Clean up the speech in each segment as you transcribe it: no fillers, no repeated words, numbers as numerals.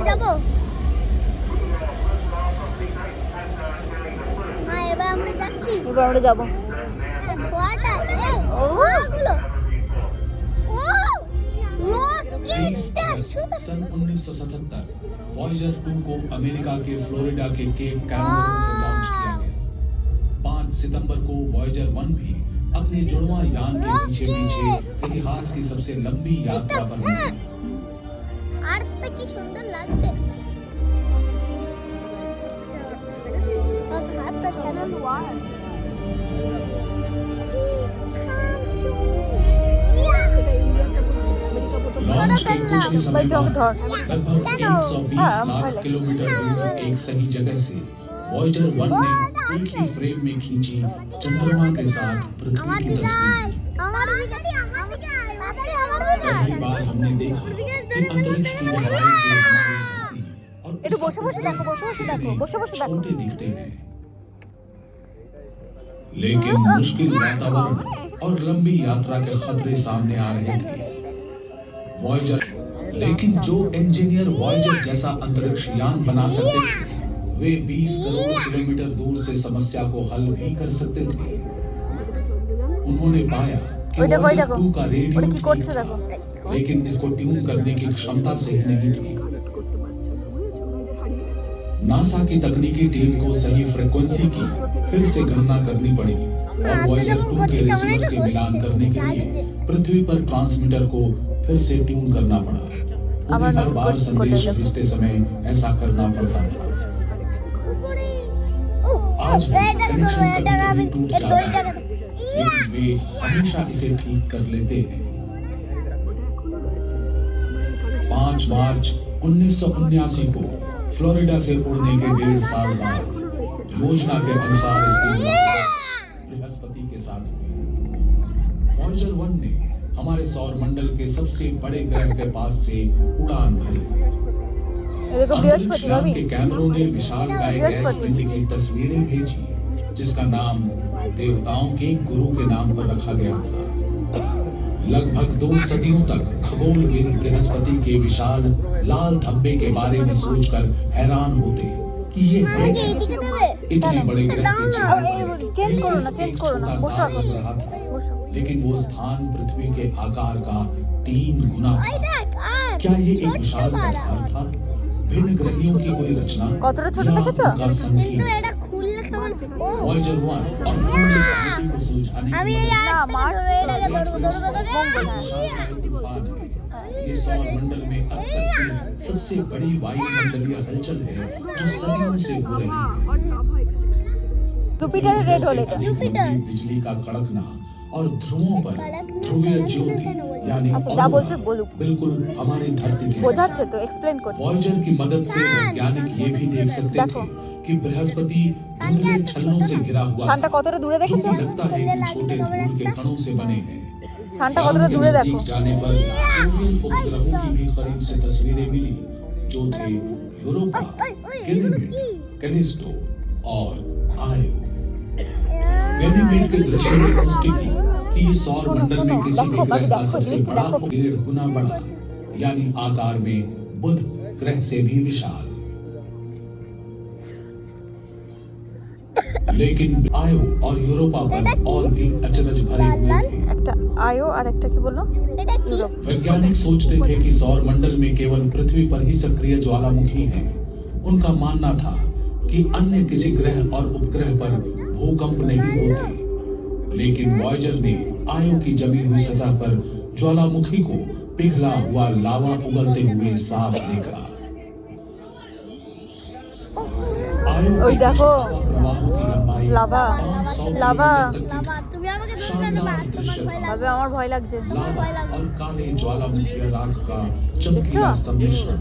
যাবো। হ্যাঁ এবার আমরা যাচ্ছি। এবার আমরা যাবো। ধোঁয়াটা ওগুলো ও रॉकेट सन 1977 वॉयेजर 2 को अमेरिका के फ्लोरिडा के केप कैमरन से लॉन्च किया गया। 5 सितंबर को वॉयेजर 1 भी अपने जुड़वां यान के पीछे इतिहास की सबसे लंबी यात्रा पर निकला। आर्थ की सुंदर লাগছে। और हाथ का चैनल हुआ लॉन्च के कुछ ही समय बाद लगभग 120 लाख किलोमीटर दूर एक सही जगह से वॉयेजर 1 ने एक ही फ्रेम में खींची चंद्रमा के साथ पृथ्वी की तस्वीर। पहली बार हमने देखा कि अंतरिक्ष की गहराई से हमारी धरती और একটু বসে বসে দেখো, छोटे दिखते हैं, लेकिन मुश्किल वातावरण और लंबी यात्रा के खतरे सामने आ रहे थे। वॉयेजर लेकिन जो इंजीनियर वॉयेजर जैसा अंतरिक्ष यान बना सकते थे वे 20 करोड़ किलोमीटर दूर से समस्या को हल भी कर सकते थे। उन्होंने पाया कि वॉयेजर 2 का रेडियो ठीक था, लेकिन इसको ट्यून करने की क्षमता सही नहीं थी। नासा की तकनीकी टीम को सही फ्रीक्वेंसी की फिर से गणना करनी पड़ी और वॉयेजर 2 के रिसीवर से मिलान करने के लिए पृथ्वी पर ट्रांसमीटर को फिर से ट्यून करना पड़ा। उन्हें हर बार संदेश भेजते समय ऐसा करना पड़ता था। आज भी कनेक्शन कभी टूट जाता है, लेकिन वे हमेशा इसे ठीक कर लेते हैं। 5 मार्च 1979 को फ्लोरिडा से उड़ने के 1.5 साल बाद योजना के अनुसार इसकी मुलाकात बृहस्पति के साथ हुई। वॉयेजर 1 ने हमारे सौर मंडल के सबसे बड़े ग्रह के पास से उड़ान भरी। अंतरिक्ष यान के कैमरों ने विशालकाय गैस पिंड की तस्वीरें भेजी, जिसका नाम देवताओं के गुरु के नाम पर रखा गया था। लगभग 2 सदियों तक खगोलविद बृहस्पति के विशाल लाल धब्बे के बारे में सोचकर हैरान होते कि ये है क्या? इतने बड़े ग्रह के चेंज करो ना रहा था, लेकिन वो स्थान पृथ्वी के आकार का 3 गुना था। क्या ये एक विशाल पठार था, भिन्न ग्रहियों की कोई रचना, কতটা ছোট দেখেছো? उनका संकीर्ण वॉयेजर 1 और पूरे पृथ्वी को सुलझाने আমি की আর तूफान है। ये सौर मंडल में अब तक की सबसे बड़ी वायुमंडलीय हलचल है जो सदियों से हो रही है। জুপিটারের রেড হোল এটা। बिजली का कड़कना और ध्रुवों पर ध्रुवीय ज्योति यानी যা বলছে বলুক, बिल्कुल हमारी धरती के বোঝাচ্ছে তো, এক্সপ্লেন করছে। वॉयेजर की मदद से वैज्ञानिक ये भी देख सकते थे कि बृहस्पति धुंधले छल्लों से घिरा हुआ সানটা था, কতটা দূরে जो দেখেছো? कि लगता है कि छोटे धूल के कणों से बने हैं। সানটা কতটা দূরে দেখো। नजदीक जाने पर जोवियन उपग्रहों की भी करीब से तस्वीरें मिली, जो थे यूरोपा, गैनीमेड, कैलिस्टो और आयो। गैनीमेड के दृश्य में पुष्टि की कि ये सौर मंडल में किसी भी ग्रह का सबसे बड़ा 1.5 गुना बड़ा, यानी आकार में बुध ग्रह से भी विशाल। लेकिन आयो और यूरोपा पर और भी अचरज भरे हुए थे। একটা আয়ো আর একটা কি বললো? ইউরোপ। वैज्ञानिक सोचते थे कि सौर मंडल में केवल पृथ्वी पर ही सक्रिय ज्वालामुखी हैं। उनका मानना था कि अन्य किसी ग्रह और उपग्रह पर भूकंप नहीं होते, लेकिन वॉयेजर ने आयो की जमी हुई सतह पर ज्वालामुखी को पिघला हुआ लावा उगलते हुए साफ देखा। आयो ওই দেখো प्रवाहों की लंबाई লাভা 500 লাভা। किलोमीटर तक তুমি আমাকে ধরবে না, शानदार दृश्य था। ভাবে আমার ভয় লাগছে। लावा और काले ज्वालामुखी राख का चमकीला सम्मिश्रण।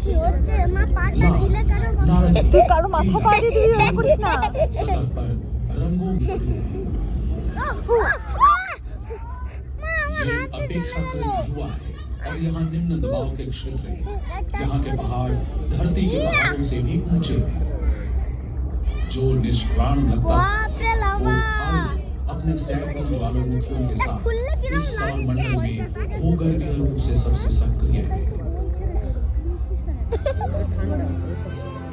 কি হচ্ছে মা পাটা দিলে কারো नारंगी, তুই কারো মাথা পা দিয়ে দিবি, এরকম করিস না। सतह पर रंगों की पड़ी है। ये अपेक्षाकृत हुआ है और यहाँ निम्न दबाव के क्षेत्र हैं। यहाँ के पहाड़ धरती के पहाड़ों से भी ऊंचे हैं। जो निष्प्राण लगता था वो आयो अपने सैकड़ों ज्वालामुखियों के साथ इस सौर मंडल में भूगर्भीय रूप से सबसे सक्रिय है।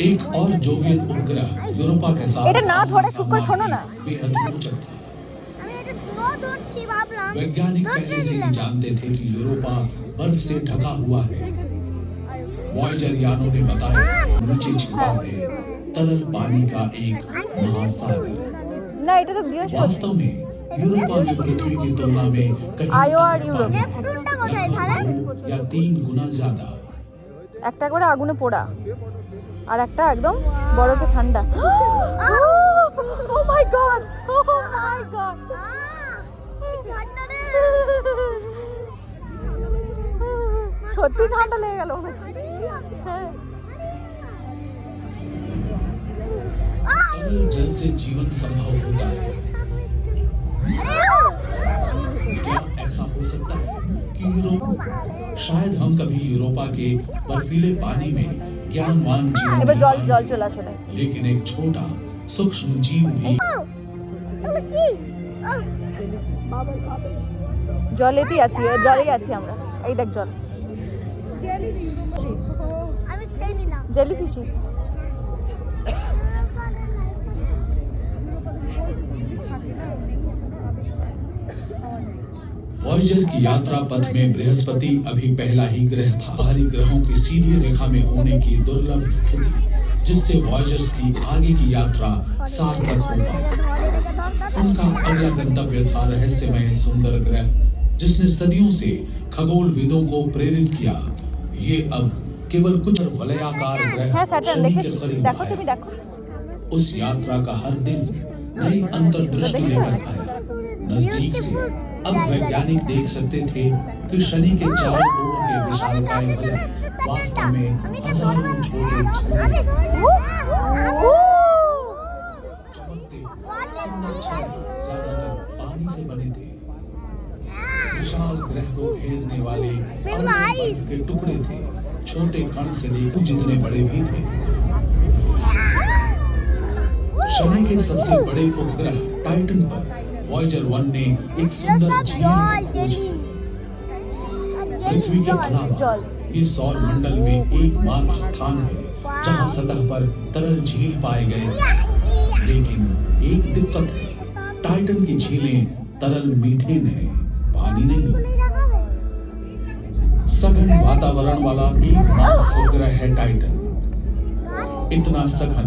एक और जोवियन उपग्रह यूरोपा के साथ এটা না ধরে চুপ করে শোনো না। बेहद रोचक था। আমি এটা স্লো ধরছি ভাবলাম वैज्ञानिक पहले से ही जानते थे कि यूरोपा बर्फ से ढका हुआ है। वॉयेजर यानों ने बताया नीचे छिपा है तरल पानी का एक महासागर। না এটা তো বৃহস্পতি। वास्तव में यूरोपा में पृथ्वी की तुलना में कहीं आयो और यूरोप। নেপচুনটা কোথায় তাহলে? 2 या 3 गुना ज्यादा। একটা করে আগুনে পোড়া আর একটা একদম বরফে ঠান্ডা। ও মাই গড, ও মাই গড, ঠান্ডা রে। সত্যি ঠান্ডা লেগে গেল। হ্যাঁ तरल जल से जीवन संभव होता है। क्या ऐसा हो सकता है कि यूरोप शायद हम कभी यूरोपा के बर्फीले पानी में ज्ञानवान जीवन এবার नहीं জল জল पाएंगे। চলে আসবে। लेकिन एक छोटा सूक्ष्म जीव भी তাহলে কি? জলেতেই আছি, জলেই আছি আমরা। এই দেখ জল, আমি খেয়ে নিলাম। জেলিফিশি। वॉयेजर की यात्रा पथ में बृहस्पति अभी पहला ही ग्रह था। बाहरी ग्रहों की सीधी रेखा में होने की दुर्लभ स्थिति, जिससे वॉयेजर्स की आगे की यात्रा सार्थक हो पाई। उनका अगला गंतव्य था रहस्यमय सुंदर ग्रह, जिसने सदियों से खगोलविदों को प्रेरित किया। ये अब केवल कुछ वलयाकार হ্যাঁ ग्रह স্যাটার্ন शनि के দেখেছি, करीब দেখো তুমি आया। দেখো। उस यात्रा का हर दिन नई अंतर्दृष्टि लेकर आया। नजदीक से अब वैज्ञानिक देख सकते थे कि शनि के चारों ओर के विशालकाय वलय वास्तव में हजारों छोटे छल्ले चमकते सुंदर छल्ले ज्यादातर पानी से बने थे। विशाल ग्रह को घेरने वाले बर्फ के टुकड़े थे, छोटे कण से लेकर जितने बड़े भी थे। शनि के सबसे बड़े उपग्रह टाइटन पर वॉयेजर 1 ने एक सुंदर झील खोजी। पृथ्वी के अलावा ये सौर मंडल में एकमात्र स्थान है जहां सतह पर तरल झील पाए गए। लेकिन एक दिक्कत है, टाइटन की झीलें तरल मीथेन है, पानी नहीं। सघन वातावरण वाला एकमात्र उपग्रह है टाइटन। इतना सघन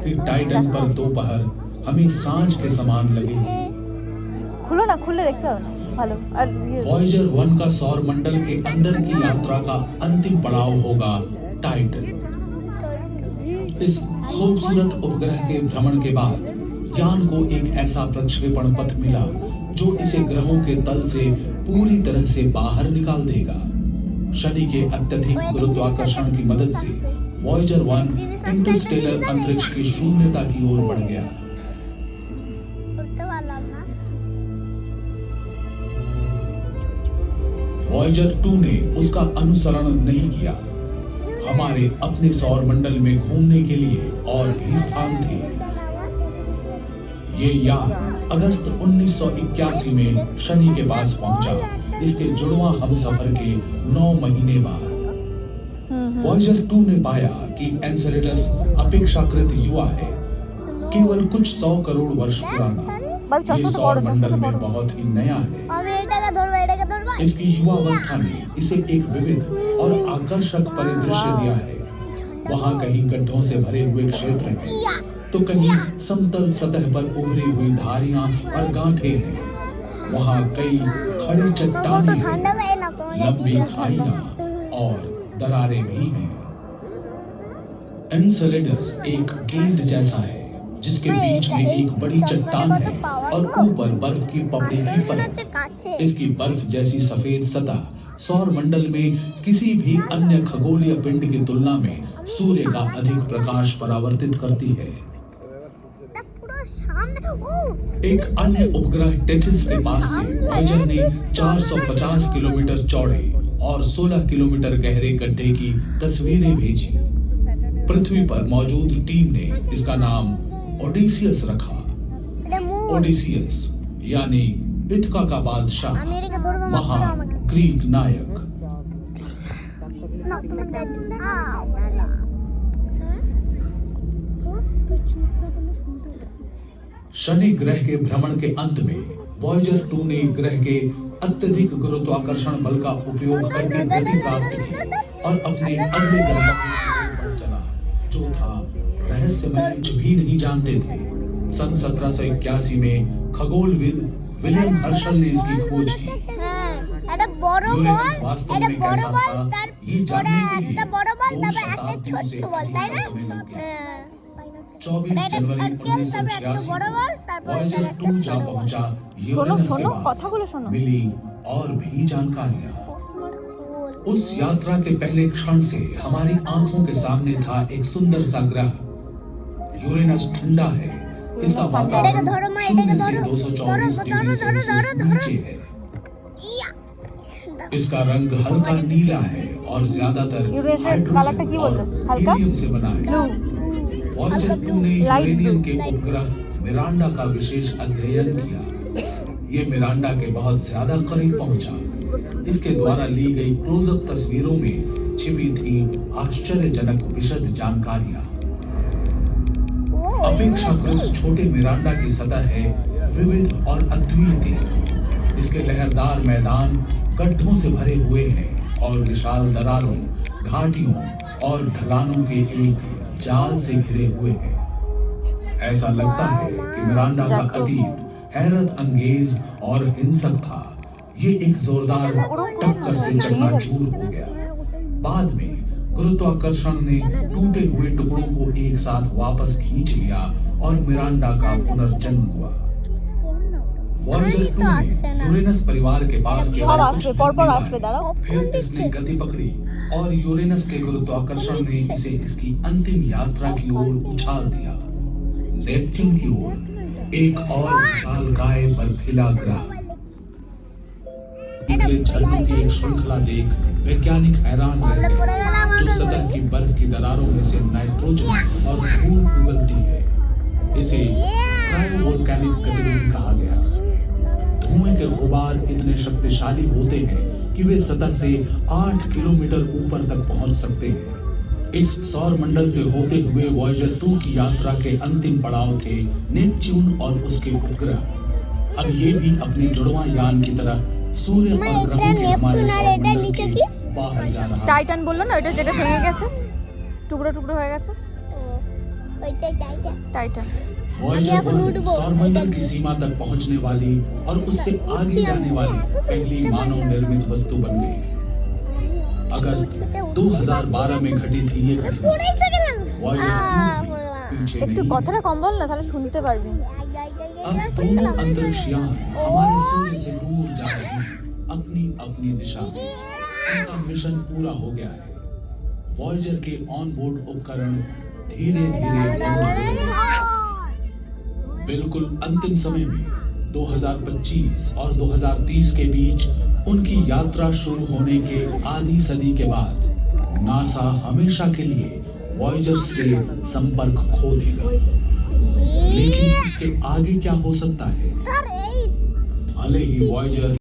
कि टाइटन पर दोपहर हमें सांझ के समान लगेगी। খুলো না, খুললে দেখতে হবে না ভালো। আর वॉयेजर 1 का सौर मंडल के अंदर की यात्रा का अंतिम पड़ाव होगा टाइटन। इस खूबसूरत उपग्रह के भ्रमण के बाद यान को एक ऐसा प्रक्षेपण पथ मिला जो इसे ग्रहों के तल से पूरी तरह से बाहर निकाल देगा। शनि के अत्यधिक गुरुत्वाकर्षण की मदद से वॉयेजर 1 इंटरस्टेलर अंतरिक्ष की शून्यता की ओर बढ़ गया। वॉयेजर 2 ने उसका अनुसरण नहीं किया। हमारे अपने सौर मंडल में घूमने के लिए और भी स्थान थे। ये यान अगस्त 1981 में शनि के पास पहुंचा, इसके जुड़वां हमसफर के 9 महीने बाद। वॉयेजर 2 ने पाया कि एन्सेलेडस अपेक्षाकृत युवा है, केवल कुछ 100 करोड़ वर्ष पुराना। ये सौर मंडल में बहुत ही नया है। इसकी युवावस्था ने इसे एक विविध और आकर्षक परिदृश्य दिया है। वहाँ कहीं गड्ढों से भरे हुए क्षेत्र हैं, तो कहीं समतल सतह पर उभरी हुई धारियां और गांठें हैं। वहाँ कई खड़ी चट्टानें हैं, लंबी खाइयां और दरारें भी हैं। एन्सेलेडस एक गेंद जैसा है, जिसके बीच में एक बड़ी चट्टान है और ऊपर बर्फ की पपड़ी की परत। इसकी बर्फ जैसी सफेद सतह सौर मंडल में किसी भी अन्य खगोलीय पिंड की तुलना में सूर्य का अधिक प्रकाश परावर्तित करती है। एक अन्य उपग्रह टेथिस के पास से वॉयेजर ने 450 किलोमीटर चौड़े और 16 किलोमीटर गहरे गड्ढे की तस्वीरें भेजी। पृथ्वी पर मौजूद टीम ने इसका नाम ओडिसियस रखा। ओडिसियस यानी इथका का बादशाह, महान ग्रीक नायक। शनि ग्रह के भ्रमण के अंत में वॉयेजर 2 ने ग्रह के अत्यधिक गुरुत्वाकर्षण बल का उपयोग करके गति प्राप्त की और अपने अगले ग्रह पर चला, जो था रहस्यमय, कुछ भी नहीं जानते थे। सन 1781 में खगोलविद विलियम हर्शल ने इसकी खोज की। यूरेनस वास्तव में कैसा था, ये जानने के लिए 2 शताब्दियों से अधिक का समय लग गया। 24 जनवरी 1986 वॉयेजर 2 जा पहुंचा यूरेनस के पास, मिली और भी जानकारियां। उस यात्रा के पहले क्षण से हमारी आंखों के सामने था एक सुंदर सा ग्रह। यूरेनस ठंडा है, इसका वातावरण 0 से 224 डिग्री सेल्सियस नीचे है। इसका रंग हल्का नीला है और ज्यादातर हाइड्रोजन और हीलियम से बना है। वॉयेजर 2 ने यूरेनियम के उपग्रह मिरांडा का विशेष अध्ययन किया। ये मिरांडा के बहुत ज्यादा करीब पहुंचा। इसके द्वारा ली गई क्लोजअप तस्वीरों में छिपी थी आश्चर्यजनक विशद जानकारियां। अपेक्षाकृत छोटे मिरांडा की सतह है विविध और अद्वितीय। इसके लहरदार मैदान गड्ढों से भरे हुए हैं और विशाल दरारों, घाटियों और ढलानों के एक जाल से घिरे हुए हैं। ऐसा लगता है कि मिरांडा का अतीत हैरत अंगेज और हिंसक था। ये एक जोरदार टक्कर से चकनाचूर हो गया। बाद में गुरुत्वाकर्षण ने टूटे हुए टुकड़ों को एक साथ वापस खींच लिया और मिरांडा का पुनर्जन्म हुआ। वॉयेजर 2 ने यूरेनस परिवार के पास फिर इसने गति पकड़ी और यूरेनस के गुरुत्वाकर्षण ने इसे इसकी अंतिम यात्रा की ओर उछाल दिया, नेपच्यून की ओर, एक और विशालकाय बर्फीला ग्रह। निकले झरनों की एक श्रृंखला देख वैज्ञानिक हैरान रह गए। जो सतह की बर्फ की दरारों में से नाइट्रोजन और धूप उगलती है, इसे क्रायोवोल्केनिक गतिविधि कहा गया। धुएं के गुबार इतने शक्तिशाली होते हैं कि वे सतह से 8 किलोमीटर ऊपर तक पहुंच सकते हैं। इस सौर मंडल से होते हुए वॉयेजर 2 की यात्रा के अंतिम पड़ाव थे नेपच्यून और उसके उपग्रह। अब ये भी अपने जुड़वां यान की तरह सूर्य और ग्रहों के हमारे सौर मंडल के बाहर जा रहा है। টাইটান বললো না, ওটা যেটা ভেঙে গেছে, টুকরো টুকরো হয়ে গেছে, टाइटन। वॉयेजर सौरमंडल की सीमा तक पहुंचने वाली और उससे आगे जाने वाली पहली मानव निर्मित वस्तु बन गई। अगस्त 2012 में घटी थी ये घटना। একটু কথাটা কম বল না, তাহলে শুনতে পারবি। अब 2 अंतरिक्षयान हमारे सूर्य से दूर जा रहे हैं, अपनी अपनी दिशा में। उनका मिशन पूरा हो गया है। वॉयेजर के ऑनबोर्ड उपकरण धीरे धीरे बिल्कुल अंतिम समय में 2025 और 2030 के बीच उनकी यात्रा शुरू होने के आधी सदी के बाद नासा हमेशा के लिए वॉयेजर से संपर्क खो देगा। लेकिन इसके आगे क्या हो सकता है? भले ही वॉयेजर